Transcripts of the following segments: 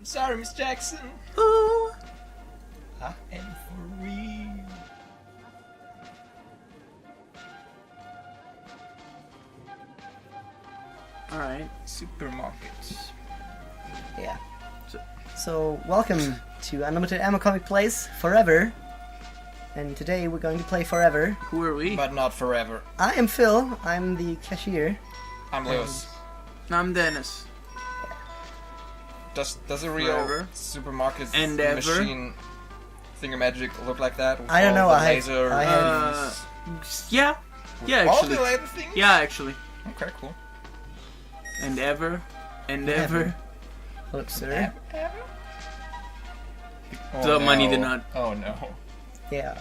I'm sorry, Miss Jackson. Ooh. I am for real. Alright. Supermarkets. Yeah. So, welcome to Unlimited Ammo Comic Plays Forever. And today we're going to play Forever. Who are we? But not forever. I am Phil. I'm the cashier. I'm Lewis. I'm Dennis. Does a real Forever. supermarket Endeavor. machine thingamagic look like that? With I don't all know, the I- laser I had- things? Yeah. Yeah, All actually. the laser things? Yeah, actually. Okay, cool. Endeavor. Look, sir. Oh, The no. money did not. Oh no. Yeah.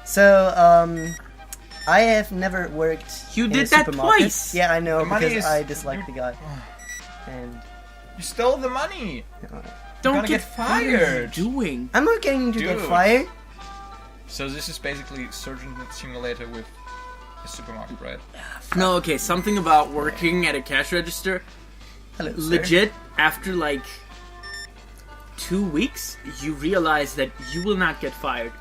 So, I have never worked You in did a that supermarket. twice. Yeah, I know, The money because is- I dislike the guy. And You stole the money. Don't gonna get fired. What are you doing? I'm not getting to get Dude. fired. So this is basically Surgeon Simulator with a supermarket, right? No, okay, something about working at a cash register. Hello, sir. Legit, after like 2 weeks, you realize that you will not get fired.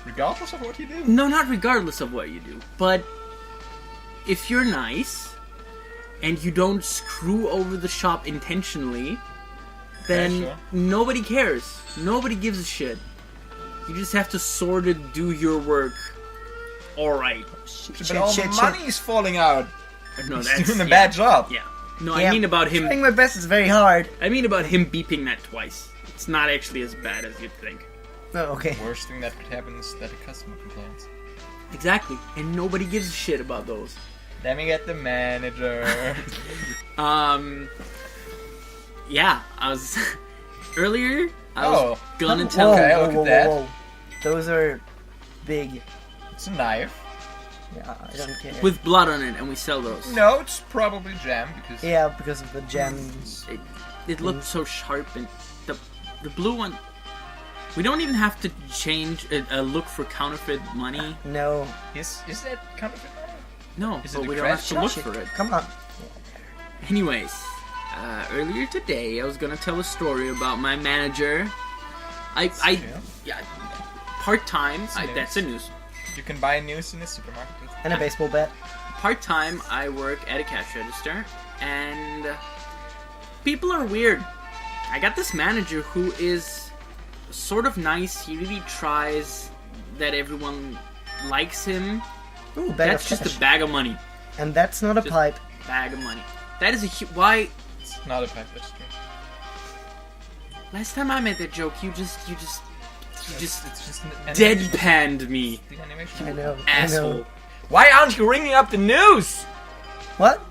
Regardless of what you do. No, not regardless of what you do. But if you're nice and you don't screw over the shop intentionally, then Yeah, sure. nobody cares. Nobody gives a shit. You just have to sort of do your work alright. But all the money's falling out. No, He's that's doing a yeah, bad job. Yeah. No, Yeah, I mean about him. Trying my best is very hard. I mean about him beeping that twice. It's not actually as bad as you'd think. Oh, okay. The worst thing that could happen is that a customer complains. Exactly. And nobody gives a shit about those. Let me get the manager. Yeah, I was earlier. I Oh. was gonna Whoa, tell. Okay, whoa, look at whoa, that. whoa. Those are big. It's a knife. Yeah, I don't care. With blood on it, and we sell those. No, it's probably jam because Yeah, because of the gems. It looked so sharp, and the blue one. We don't even have to change look for counterfeit money. No. is that counterfeit money? No, Is it but a we don't have crash to look Shit. for it. Come on. Anyways, earlier today I was gonna tell a story about my manager. Yeah, part time. It's That's a news. You can buy news in a supermarket. And a baseball bat. Part time, I work at a cash register, and people are weird. I got this manager who is sort of nice. He really tries that everyone likes him. Ooh, bag That's of just cash. a bag of money. And that's not a Just- pipe. Bag of money. That is why. It's not a pipe, that's true. Last time I made that joke, you just It's just an deadpanned me, The animation. I know. asshole. I know. Why aren't you ringing up the news? What?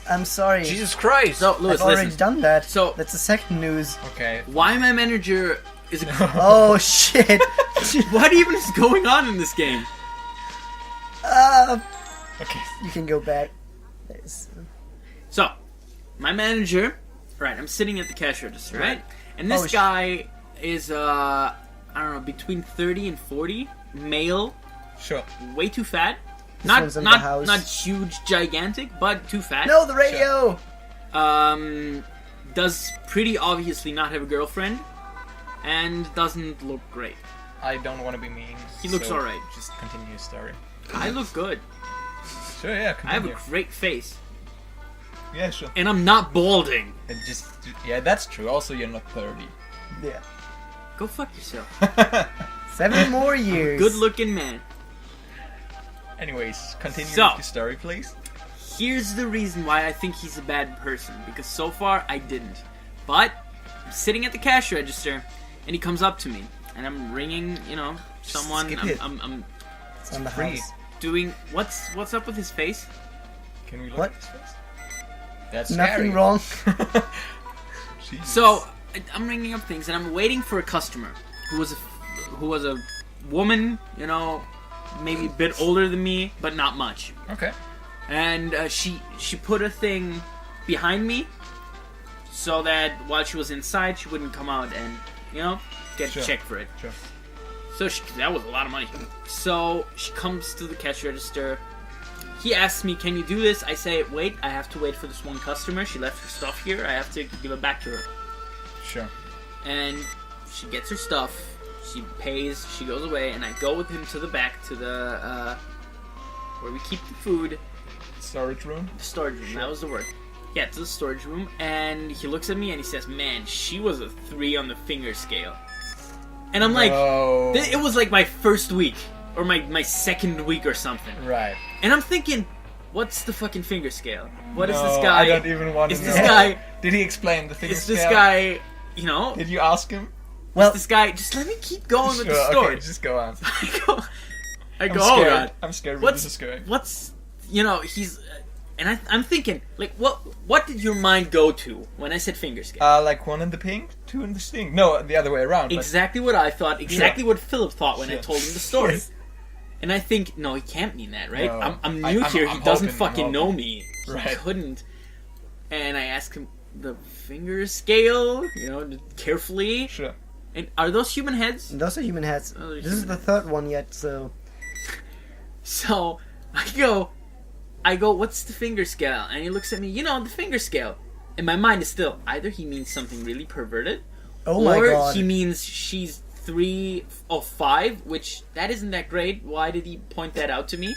I'm sorry. Jesus Christ. So, Lewis, I've already listen. done that. So- that's the second news. Okay. Why my manager is a... Oh shit. What even is going on in this game? Okay. You can go back. There's... So, my manager, right, I'm sitting at the cash register, right? And this Oh, guy is, I don't know, between 30 and 40, male, Sure. way too fat. one's in the house. Not huge, gigantic, but too fat. No, the radio! Does pretty obviously not have a girlfriend, and doesn't look great. I don't want to be mean. He looks so alright. Just continue your story. I look good. Sure, yeah, I have continue. a great face, Yeah, sure. and I'm not balding. And yeah, that's true. Also, you're not 30. Yeah. Go fuck yourself. 7 more years. Good looking man. Anyways, continue So- with your story, please. Here's the reason why I think he's a bad person, because so far I didn't. But I'm sitting at the cash register, and he comes up to me, and I'm ringing, someone. skip it. I'm It's on the Free. house. doing what's up with his face? Can we look What? at his face? That's Nothing scary. wrong. Jesus. So I'm ringing up things, and I'm waiting for a customer who was a woman, maybe a bit older than me, but not much. Okay. And she put a thing behind me so that while she was inside, she wouldn't come out and get Sure. a check for it. Sure. So that was a lot of money. So she comes to the cash register. He asks me, "Can you do this?" I say, "Wait, I have to wait for this one customer. She left her stuff here. I have to give it back to her." Sure. And she gets her stuff, she pays, she goes away, and I go with him to the back, to the, where we keep the food. Storage room? The storage room, that was the word. Yeah, to the storage room, and he looks at me and he says, man, she was a 3 on the finger scale. And I'm like, it was like my first week, or my second week or something. Right. And I'm thinking, what's the fucking finger scale? What is this guy? I don't even want to know. Is this guy... Did he explain the finger scale? Is this guy, you know... Did you ask him? Well, is this guy... Just let me keep going with the story. Okay, just go on. I go, I'm oh scared. god. I'm scared where this is going. What's... You know, he's... And I'm thinking, like, what did your mind go to when I said finger scale? Like 1 in the pink, 2 in the stink. No, the other way around. Exactly what I thought. Exactly what Philip thought when I told him the story. Yes. And I think, no, he can't mean that, right? No. I'm new here. He doesn't fucking know me. He Right. couldn't. And I asked him the finger scale, you know, carefully. Sure. And are those human heads? those are human heads. Oh, they're This is human the third one yet, so... So, I go, what's the finger scale? And he looks at me, you know, the finger scale. And my mind is still, either he means something really perverted, Oh my or god. he means she's 3 of 5, which, that isn't that great. Why did he point that out to me?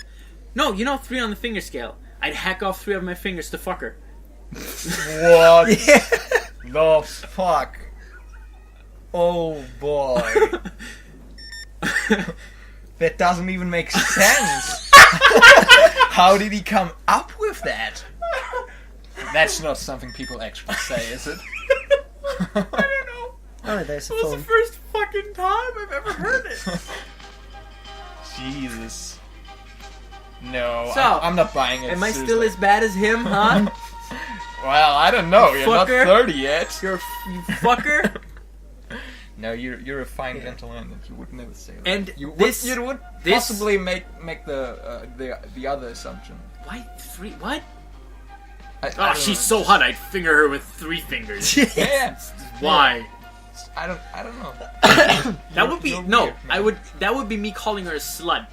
No, you know, 3 on the finger scale. I'd hack off 3 of my fingers to fuck her. What? The fuck? Oh boy. That doesn't even make sense. How did he come up with that? That's not something people actually say, is it? I don't know. Oh, there's a It was phone. the first fucking time I've ever heard it. Jesus. No, So, I'm not buying it. Am I still seriously. as bad as him, huh? Well, I don't know. You're not Fucker. 30 yet. You fucker. No, you're a fine gentleman, and you would never say that. And you this- would this- possibly make the other assumption. Why 3? What? I Oh, don't she's know. so hot. I'd finger her with 3 fingers. Yeah. Why? I don't know. That would be You're no. weird, man. I would. That would be me calling her a slut.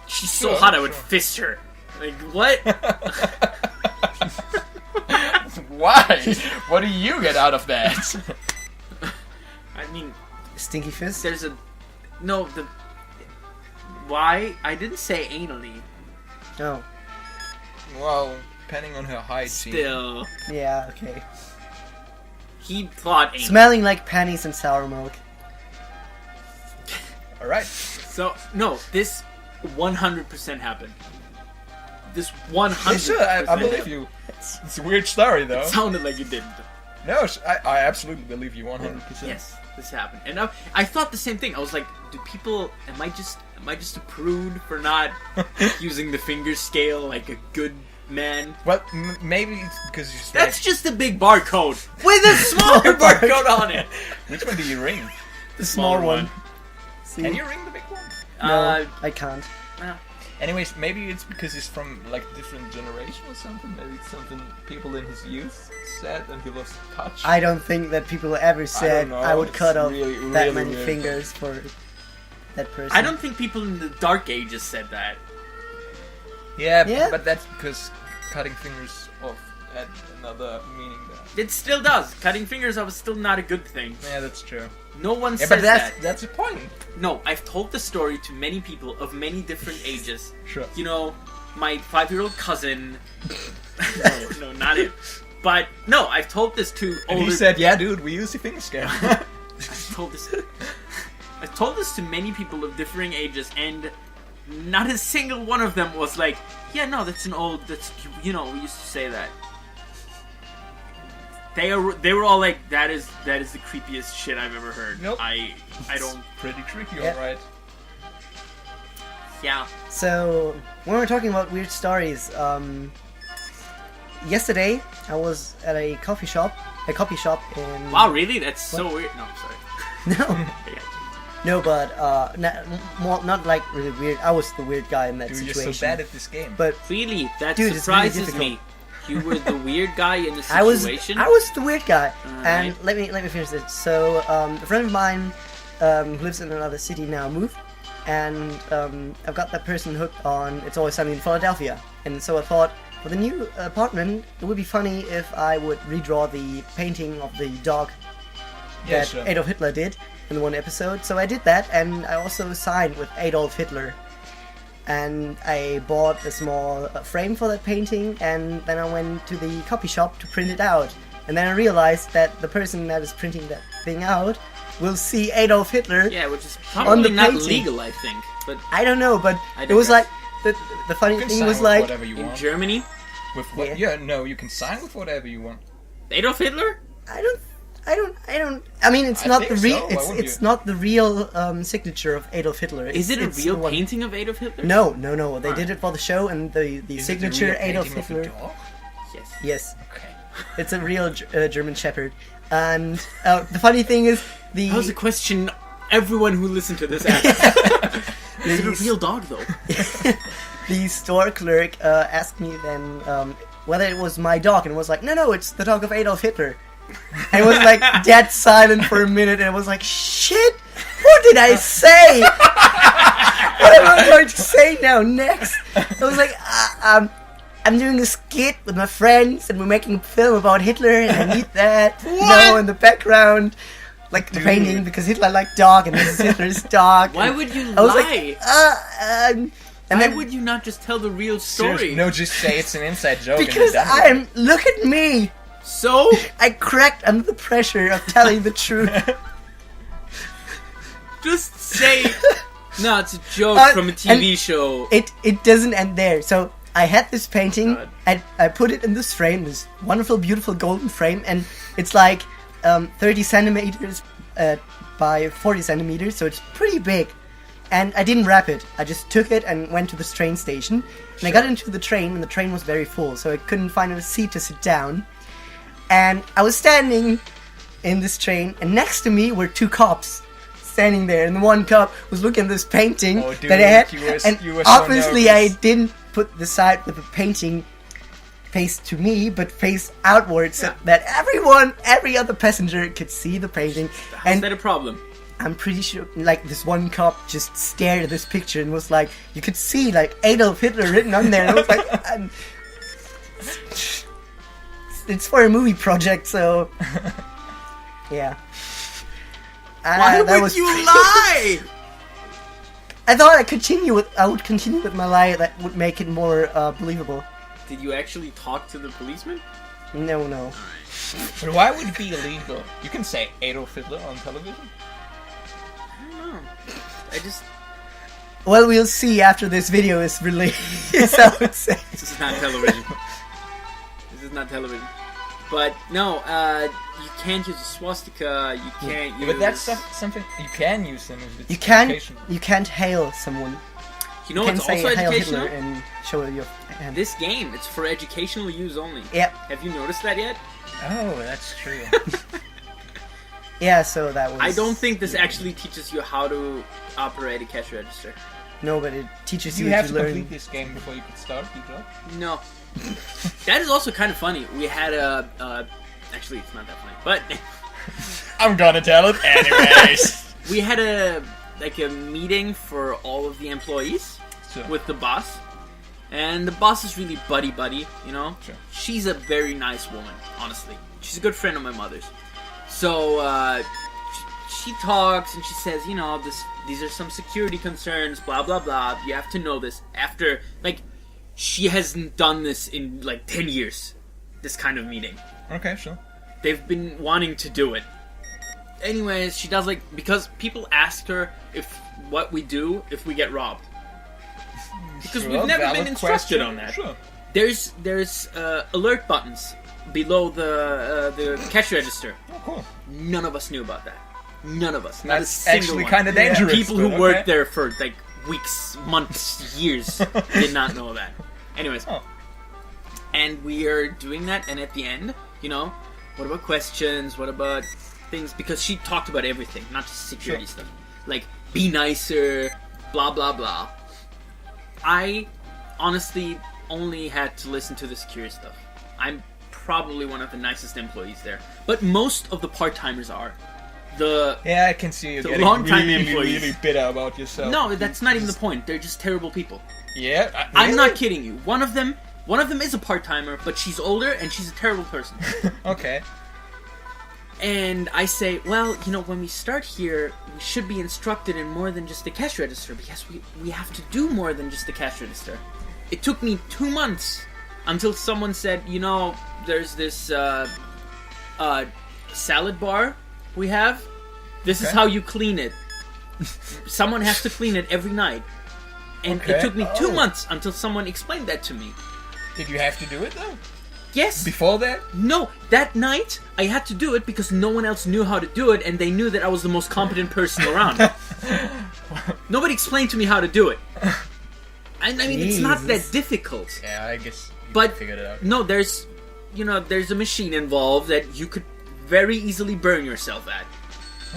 She's so Sure, hot. I would sure. fist her. Like what? Why? What do you get out of that? I mean, Stinky fist? there's a no. The why? I didn't say anally. Oh. Well, depending on her height. Still, Yeah, okay. he thought anal. Smelling like panties and sour milk. All right. So no, this 100% happened. This 100%. Yeah, sure, I believe you. It's a weird story, though. It sounded like it didn't. No, I absolutely believe you 100%. Yes, this happened, and I thought the same thing. I was like, do people? Am I just a prude for not using the finger scale like a good man? Well, maybe it's because you. That's just a big barcode with a smaller barcode on it. Which one do you ring? The small one. See? Can you ring the big one? No, I can't. Anyways, maybe it's because he's from like a different generation or something. Maybe it's something people in his youth said and he lost touch. I don't think that people ever said know, I would it's cut off really, that really many weird. fingers for that person. I don't think people in the Dark Ages said that. Yeah, Yeah? but that's because cutting fingers off had another meaning there. It still does. Cutting fingers off is still not a good thing. Yeah, that's true. No one Yeah, says but that. that's the point. No, I've told the story to many people of many different ages. Sure. You know, my 5-year-old cousin. no, not him. But no, I've told this to And older. he said, "Yeah, dude, we use the finger scale." I've told this to many people of differing ages, and not a single one of them was like, "Yeah, no, that's an old. That's you know, we used to say that." They were all like, "That is the creepiest shit I've ever heard." Nope. I don't. Pretty tricky, Yeah. alright. Yeah. So, when we're talking about weird stories, yesterday I was at a coffee shop in... Wow, really? That's so weird. No, I'm sorry. No, Yeah. no, but not like really weird. I was the weird guy in that Dude, you're situation. so bad at this game. But Really, that Dude, it's really surprises difficult. me. You were the weird guy in the I was situation. the weird guy. Alright. And let me finish this. So a friend of mine who lives in another city now moved, and I've got that person hooked on It's Always Sunny in Philadelphia. And so I thought, For the new apartment, it would be funny if I would redraw the painting of the dog that sure. Adolf Hitler did in the one episode. So I did that, and I also signed with Adolf Hitler. And I bought a small frame for that painting, and then I went to the copy shop to print it out. And then I realized that the person that is printing that thing out will see Adolf Hitler. Yeah, which is on probably the not painting. legal, I think. But I don't know, but I it was digress. like the funny You can thing sign was with like whatever you in want. Germany, With what? Yeah. Yeah, no, you can sign with whatever you want. Adolf Hitler? I mean, it's I not think the real. so. Why wouldn't It's you? not the real signature of Adolf Hitler. Is it a it's real the one- painting of Adolf Hitler? No. They Alright. did it for the show, and the Is it the signature real Adolf painting of the Hitler. dog? Yes. Yes, Okay. it's a real German Shepherd. And the funny thing is, That was a question everyone who listened to this asked. Is it a real dog, though? the store clerk asked me then whether it was my dog, and was like, no, it's the dog of Adolf Hitler. And it was like dead silent for a minute, and it was like, shit, what did I say? What am I going to say now next? I was like, I'm doing a skit with my friends, and we're making a film about Hitler, and I need that, in the background. Like the painting, because Hitler liked dog, and this is Hitler's dog. Why and would you I was lie? like, and Why then, would you not just tell the real story? Seriously, no, just say it's an inside joke. because and look at me! So? I cracked under the pressure of telling the truth. Just say... No, it's a joke from a and TV show. It doesn't end there. So I had this painting, God. and I put it in this frame, this wonderful, beautiful golden frame, and it's like 30 centimeters by 40 centimeters, so it's pretty big. And I didn't wrap it. I just took it and went to the train station. And I got into the train, and the train was very full, so I couldn't find a seat to sit down. And I was standing in this train, and next to me were two cops standing there, and the one cop was looking at this painting Oh, dude, that I had, you were and so obviously nervous. I didn't put the side with the painting face to me, but face outwards, so that every other passenger could see the painting. How's And that a problem? I'm pretty sure, like, this one cop just stared at this picture and was like, you could see, like, Adolf Hitler written on there, and I was like, it's for a movie project, so yeah. Why that would you lie? I thought I would continue with my lie that would make it more believable. Did you actually talk to the policeman? No. But why would it be illegal? You can say Adolf Hitler on television. I don't know. I just... Well, we'll see after this video is released, I would say. This is not television. This is not television. But, no, you can't use a swastika, you can't use... Yeah, but that's something you can use them if it's You can't educational. you can't hail someone. You know You what's can say also Hail educational? Hitler and show your hand. This game, it's for educational use only. Yep. Have you noticed that yet? Oh, that's true. Yeah, so that was... I don't think this actually teaches you how to operate a cash register. No, but it teaches Do you you have to to learn. complete this game before you can start your job? No. That is also kind of funny. We had a... actually, it's not that funny. But I'm gonna tell it anyways. we had a meeting for all of the employees Sure. with the boss. And the boss is really buddy, you know? Sure. She's a very nice woman, honestly. She's a good friend of my mother's. So, she talks and she says, you know, these are some security concerns, blah, blah, blah. You have to know this. After, like, she hasn't done this in, like, 10 years. This kind of meeting. Okay, sure. They've been wanting to do it. Anyways, she does, like, because people ask her what we do if we get robbed. Because Sure, we've never valid been instructed question. on that. Sure. There's alert buttons below the cash register. Oh, cool. None of us knew about that. None of us. Not That's a single actually one. kind of dangerous. People who but worked okay. there for like weeks, months, years did not know that. Anyways, Oh. and we are doing that, and at the end, you know, what about questions? What about things? Because she talked about everything, not just security Sure. stuff. Like, be nicer, blah blah blah. I honestly only had to listen to the security stuff. I'm probably one of the nicest employees there, but most of the part-timers are. Yeah, I can see you The getting long-time really, employees. really bitter about yourself. No, that's not even the point. They're just terrible people. Yeah, I'm not kidding you. One of them One of them is a part-timer, but she's older and she's a terrible person. Okay. And I say, well, you know, when we start here, we should be instructed in more than just the cash register, because we have to do more than just the cash register. It took me 2 months until someone said, you know, there's this salad bar we have. This is how you clean it. Someone has to clean it every night. And it took me 2 months until someone explained that to me. Did you have to do it though? Yes. Before that? No, that night I had to do it because no one else knew how to do it, and they knew that I was the most competent person around. Nobody explained to me how to do it. I mean, it's not that difficult. Yeah, I guess you But figured it out. no, there's a machine involved that you could very easily burn yourself at.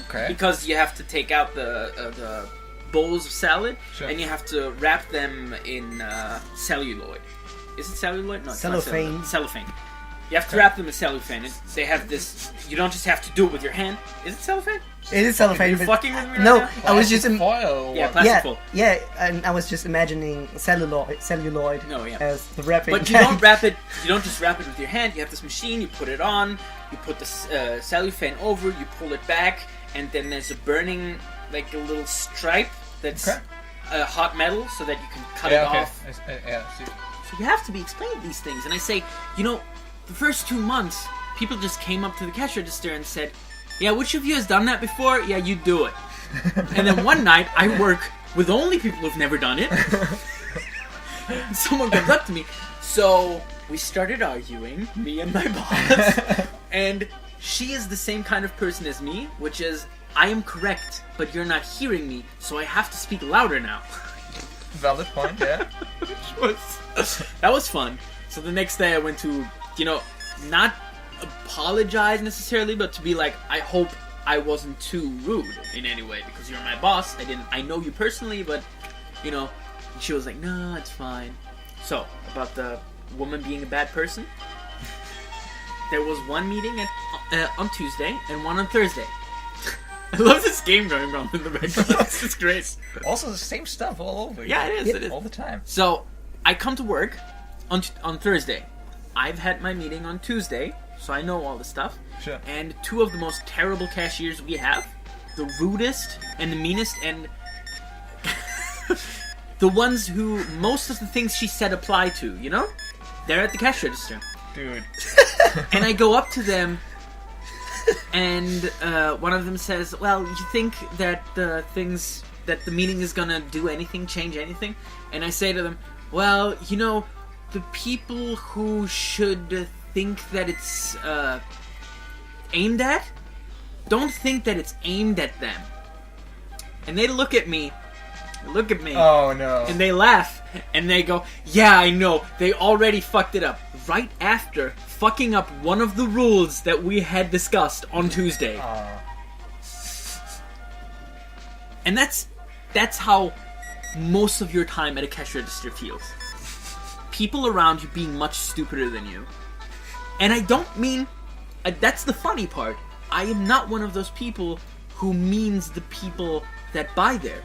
Okay. Because you have to take out the bowls of salad, Sure. and you have to wrap them in celluloid. Is it celluloid? No, it's not Cellophane. celluloid. Cellophane. You have to wrap them in cellophane. They have this. You don't just have to do it with your hand. Is it cellophane? It is cellophane. You're but- fucking with me right No, now? I was just foil. Yeah, plastic foil. yeah, and I was just imagining celluloid No, yeah. as the wrapping. But you don't wrap it. You don't just wrap it with your hand. You have this machine. You put it on. You put the cellophane over. You pull it back, and then there's a burning, like a little stripe that's hot metal, so that you can cut it off. See. So you have to be explained these things. And I say, you know, the first 2 months, people just came up to the cash register and said, yeah, which of you has done that before? Yeah, you do it. And then one night, I work with only people who've never done it. Someone comes up to me. So we started arguing, me and my boss. And she is the same kind of person as me, which is, I am correct, but you're not hearing me, so I have to speak louder now. Valid point, yeah. That was fun. So the next day I went to, you know, not apologize necessarily, but to be like, I hope I wasn't too rude in any way, because you're my boss. I know you personally, but, you know, she was like, no, it's fine. So, about the woman being a bad person, there was one meeting on Tuesday and one on Thursday. I love this game going on in the background. This is great. Also, the same stuff all over. Yeah, it is. It is. All the time. So, I come to work on Thursday. I've had my meeting on Tuesday, so I know all the stuff. Sure. And two of the most terrible cashiers we have, the rudest and the meanest, and the ones who most of the things she said apply to, you know? They're at the cash register. Dude. And I go up to them, and one of them says, well, you think that the meeting is gonna do anything, change anything? And I say to them, well, you know, the people who should think that it's aimed at, don't think that it's aimed at them. And they look at me, Oh no. and they laugh, and they go, yeah, I know, they already fucked it up. Right after fucking up one of the rules that we had discussed on Tuesday. And that's how most of your time at a cash register feels. People around you being much stupider than you. And I don't mean... that's the funny part. I am not one of those people who means the people that buy there.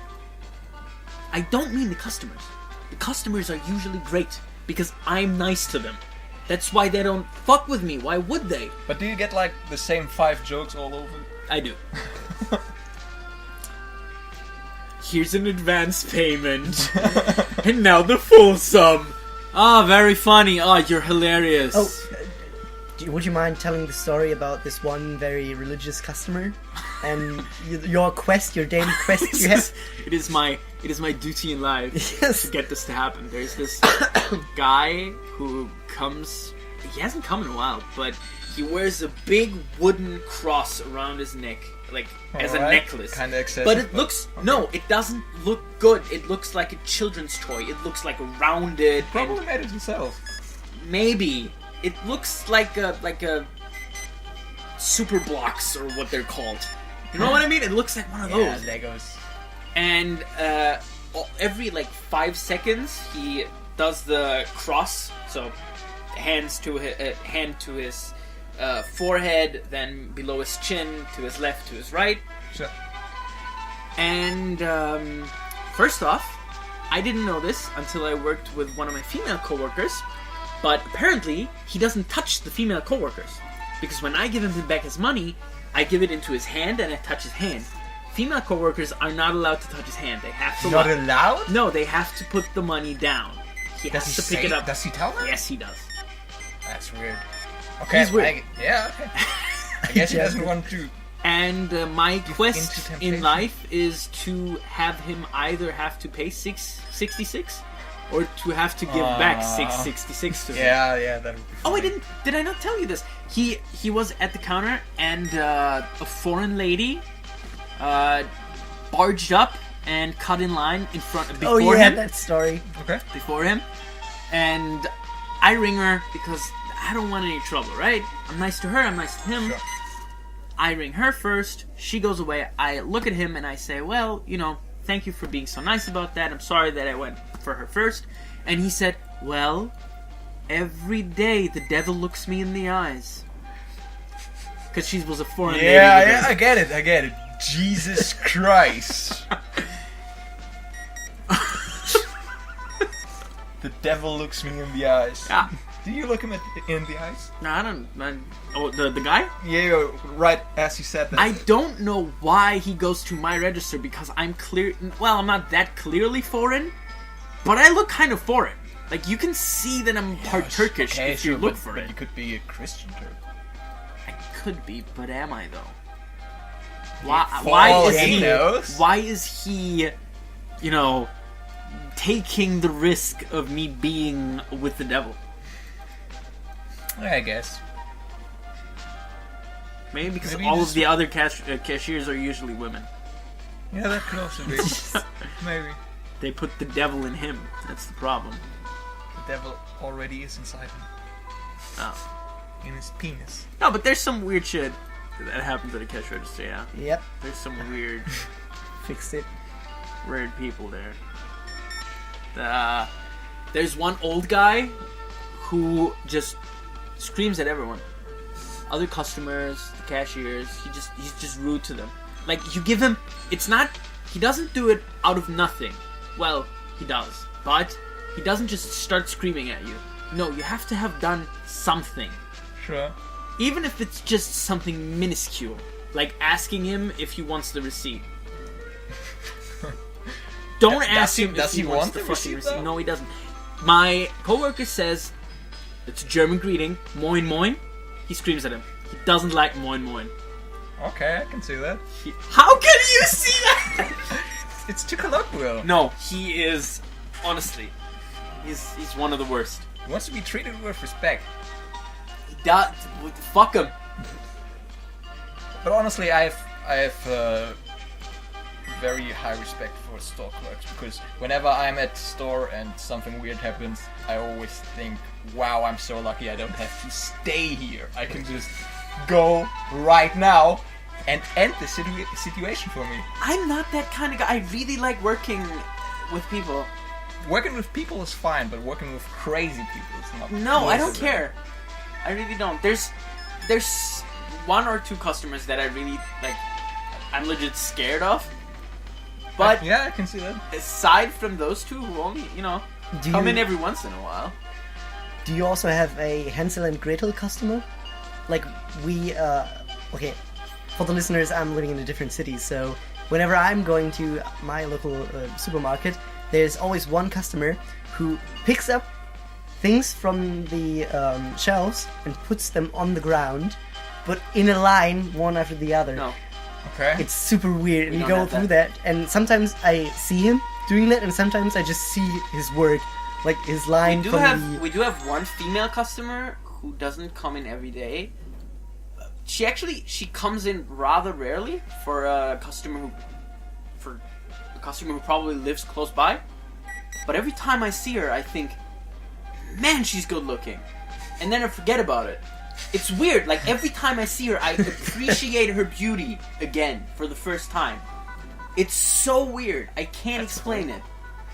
I don't mean the customers. The customers are usually great because I'm nice to them. That's why they don't fuck with me. Why would they? But do you get like the same 5 jokes all over? I do. Here's an advance payment. And now the full sum. Ah, very funny. Ah, you're hilarious. Oh, would you mind telling the story about this one very religious customer and your daily quest you have? It is my duty in life Yes. to get this to happen. There's this guy who comes. He hasn't come in a while, but he wears a big wooden cross around his neck, like as a necklace. Kind of excessive. But it looks no, it doesn't look good. It looks like a children's toy. It looks like a rounded. Probably made it himself. Maybe it looks like a super blocks or what they're called. You know what I mean? It looks like one of those. Legos. And every like 5 seconds, he does the cross. So hand to his forehead, then below his chin, to his left, to his right. Sure. And first off, I didn't know this until I worked with one of my female coworkers. But apparently, he doesn't touch the female coworkers. Because when I give him back his money, I give it into his hand and I touch his hand. Female coworkers are not allowed to touch his hand. They have to... Not allowed? No, they have to put the money down. He has to pick it up. Does he tell them? Yes, he does. That's weird. Okay. He's weird. Okay. I guess he doesn't want to... And my quest into in temptation. life is to have him either have to pay 666 or to have to give back 666 to him. Yeah, that would be Oh, funny. did I not tell you this? He was at the counter and a foreign lady barged up and cut in line in front before Oh, you him. had that story. Okay. Before him, and I ring her because I don't want any trouble, right? I'm nice to her, I'm nice to him. Sure. I ring her first, she goes away, I look at him and I say, well, thank you for being so nice about that, I'm sorry that I went for her first. And he said, well, every day the devil looks me in the eyes. Because she was a foreign lady. Yeah, I get it. Jesus Christ. The devil looks me in the eyes. Yeah. Do you look him in the eyes? No, I don't. Oh, the guy? Yeah, right as you said that. I don't know why he goes to my register because I'm clear. Well, I'm not that clearly foreign, but I look kind of foreign. Like you can see that I'm part Turkish Okay, if sure, you look but, for but it. you could be a Christian Turk. I could be, but am I though? For Why all is he he? knows. Why is he? Taking the risk of me being with the devil. I guess. Maybe because Maybe all just- of the other cashiers are usually women. Yeah, that could also be. Maybe. They put the devil in him. That's the problem. The devil already is inside him. Oh. In his penis. No, but there's some weird shit that happens at a cash register, yeah. Yep, There's some weird fixed it. people there. There's one old guy who just screams at everyone. Other customers, the cashiers, he's just rude to them. Like you give him, he doesn't do it out of nothing. Well, he does, but he doesn't just start screaming at you. No, you have to have done something. Sure. Even if it's just something minuscule, like asking him if he wants the receipt. Don't ask him if he wants the fucking receipt. No, he doesn't. My coworker says it's a German greeting, moin moin. He screams at him. He doesn't like moin moin. Okay, I can see that. How can you see that? It's too colloquial. No, he is honestly. He's one of the worst. He wants to be treated with respect. He does. Fuck him. But honestly, I have very high respect for store clerks because whenever I'm at the store and something weird happens, I always think, wow, I'm so lucky I don't have to stay here. I can just go right now and end the situation for me. I'm not that kind of guy. I really like working with people. Working with people is fine, but working with crazy people is not. No, I don't possible. care. I really don't. There's one or two customers that I really like. I'm legit scared of. But Yeah, I can see that. aside from those two, who only Do come you, in every once in a while. do you also have a Hansel and Gretel customer? Like we, okay, for the listeners, I'm living in a different city, so whenever I'm going to my local supermarket, there's always one customer who picks up things from the shelves and puts them on the ground, but in a line, one after the other. No. Okay. It's super weird, and We you don't go have through that, and sometimes I see him doing that, and sometimes I just see his work, like his line We from do have one female customer who doesn't come in every day. She comes in rather rarely for a customer who probably lives close by. But every time I see her, I think, man, she's good looking, and then I forget about it. It's weird. Like every time I see her, I appreciate her beauty again for the first time. It's so weird. I can't explain it.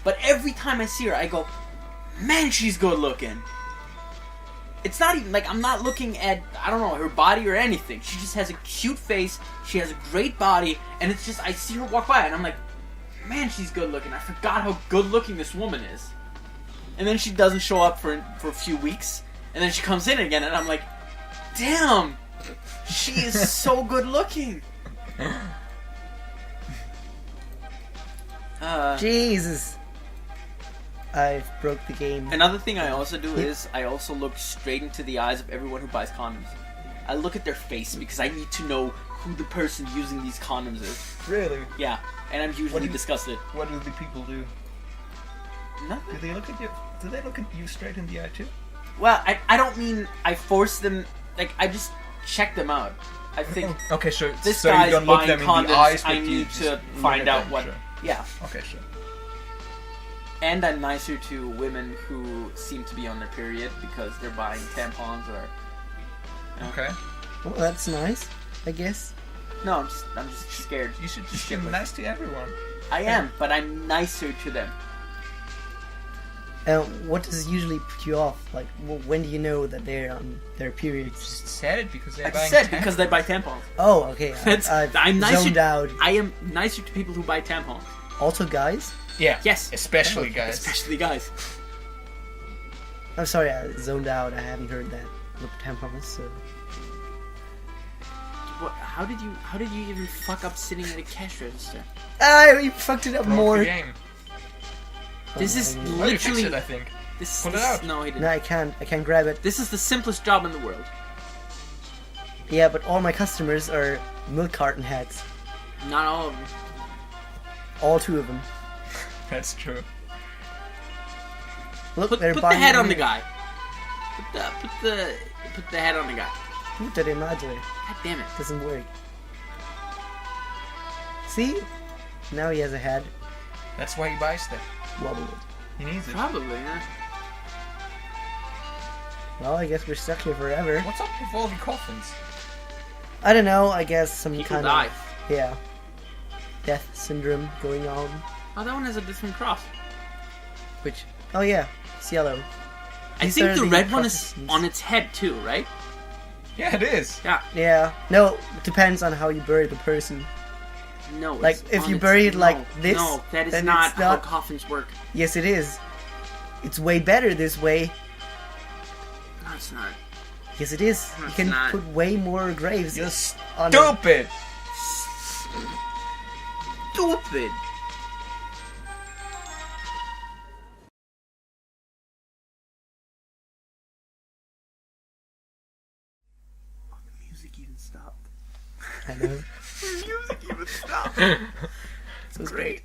But every time I see her, I go, man, she's good looking. It's not even like I'm not looking at, I don't know, her body or anything. She just has a cute face. She has a great body, and it's just I see her walk by, and I'm like, man, she's good looking. I forgot how good looking this woman is. and then she doesn't show up for a few weeks, and then she comes in again, and I'm like, damn, she is so good looking. Jesus. I broke the game. Another thing I also do is I also look straight into the eyes of everyone who buys condoms. I look at their face because I need to know who the person using these condoms is. Really? Yeah, and I'm usually do you- disgusted. What do the people do? Nothing. Do they look at you? Do they look at you straight in the eye too? Well, I don't mean I force them. Like, I just check them out. I think Okay, sure. this so guy's you don't look buying them in condoms. the eyes, but I you need just to look find at out them, what. sure. Yeah, Okay, sure. and I'm nicer to women who seem to be on their period because they're buying tampons or. Okay. Well, that's nice, I guess. No, I'm just scared. You should just be nice to everyone. I am, but I'm nicer to them. What does usually put you off? Like, when do you know that they're on their periods? Just said it because they're I buying said tampons. because they buy tampons. Oh, okay. I've I'm nicer. zoned out. I am nicer to people who buy tampons. Also, guys? Yeah. Yes. Especially guys. Especially guys. I'm sorry, I zoned out. I haven't heard that. Look, tampons, so... What, how did you even fuck up sitting at a cash register? You fucked it up Broke more. the game. This is Oh, Oh, you fixed literally. it, I think. Pull it This out. no, he didn't. No, I can't grab it. This is the simplest job in the world. Yeah, but all my customers are milk carton heads. Not all of them. All 2 of them. That's true. Look, Put they're the buying head it on the here. guy. Put the head on the guy. Puta de madre. God damn it. Doesn't work. See? Now he has a head. That's why he buys them. Wobble it. He needs it. Probably, yeah. Well, I guess we're stuck here forever. What's up with all the coffins? I don't know, I guess some People kind die. of... Yeah. Death syndrome going on. Oh, that one has a different cross. Which... Oh yeah, it's yellow. I These think are the the red one is Protestants. on its head too, right? Yeah, it is. Yeah. Yeah. No, it depends on how you bury the person. No. Like, it's if on you its- bury it like no, this, No, that is then not it's how not- coffins work. Yes, it is. It's way better this way. No, it's not. Yes, it is. No, You it's can not. put way more graves You're on stupid! Stupid. Oh, the music even stopped. I know. The music even stopped. So Great.